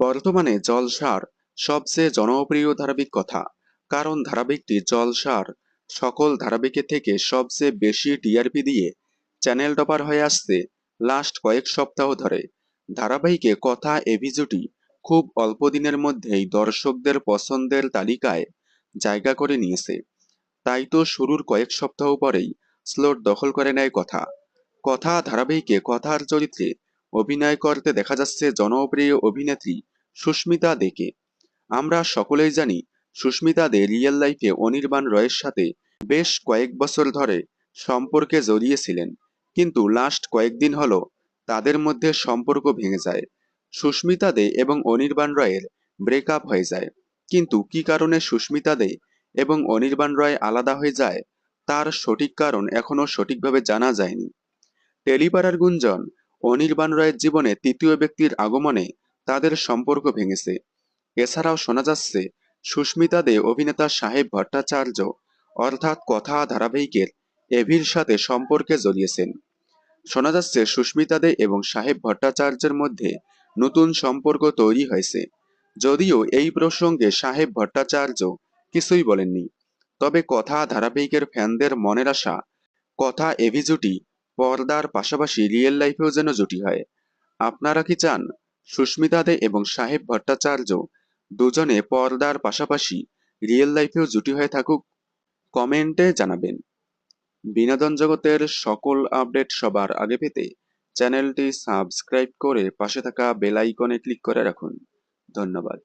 বর্তমানে জলসার সবচেয়ে জনপ্রিয় ধারাবাহিক কথা, কারণ ধারাবাহিকটি জলসার সকল ধারাবাহিকের থেকে সবচেয়ে বেশি টিআরপি দিয়ে চ্যানেল টপার হয়ে আসছে লাস্ট কয়েক সপ্তাহ ধরে। ধারাবাহিকে কথা এপিসোডটি খুব অল্প দিনের মধ্যেই দর্শকদের পছন্দের তালিকায় জায়গা করে নিয়েছে। তাই তো শুরুর কয়েক সপ্তাহ পরেই স্লট দখল করে নেয় কথা। কথা ধারাবাহিকে কথার চরিত্রে অভিনয় করতে দেখা যাচ্ছে জনপ্রিয় অভিনেত্রী সুস্মিতা দেকে। আমরা সকলেই জানি সুস্মিতা দে রিয়েল লাইফে অনির্বাণ রয়ের সাথে বেশ কয়েক বছর ধরে সম্পর্কে জড়িয়েছিলেন, কিন্তু লাস্ট কয়েকদিন হলো তাদের মধ্যে সম্পর্ক ভেঙে যায়। সুস্মিতা দে এবং অনির্বাণ রয়ের ব্রেকআপ হয়ে যায়, কিন্তু কী কারণে সুস্মিতা দে এবং অনির্বাণ রয় আলাদা হয়ে যায় তার সঠিক কারণ এখনো সঠিকভাবে জানা যায়নি। টেলিপাড়ার গুঞ্জন, অনির্বাণ রয়ের জীবনে তৃতীয় ব্যক্তির আগমনে তাদের সম্পর্ক ভেঙেছে। এছাড়াও শোনা যাচ্ছে সুস্মিতা দে অভিনেতা সাহেব ভট্টাচার্য অর্থাৎ কথা ধারাবাহিকের এভির সাথে সম্পর্কে জড়িয়েছেন। শোনা যাচ্ছে সুস্মিতা দে এবং সাহেব ভট্টাচার্যের মধ্যে নতুন সম্পর্ক তৈরি হয়েছে, যদিও এই প্রসঙ্গে সাহেব ভট্টাচার্য কিছুই বলেননি। তবে কথা ধারাবাহিকের ফ্যানদের মনের আশা, কথা এভি জুটি পর্দার পাশাপাশি রিয়েল লাইফেও যেন জুটি হয়। আপনারা কি চান সুস্মিতা দে এবং সাহেব ভট্টাচার্য দুজনে পর্দার পাশাপাশি রিয়েল লাইফেও জুটি হয়ে থাকুক? কমেন্টে জানাবেন। বিনোদন জগতের সকল আপডেট সবার আগে পেতে চ্যানেলটি সাবস্ক্রাইব করে পাশে থাকা বেল আইকনে ক্লিক করে রাখুন। ধন্যবাদ।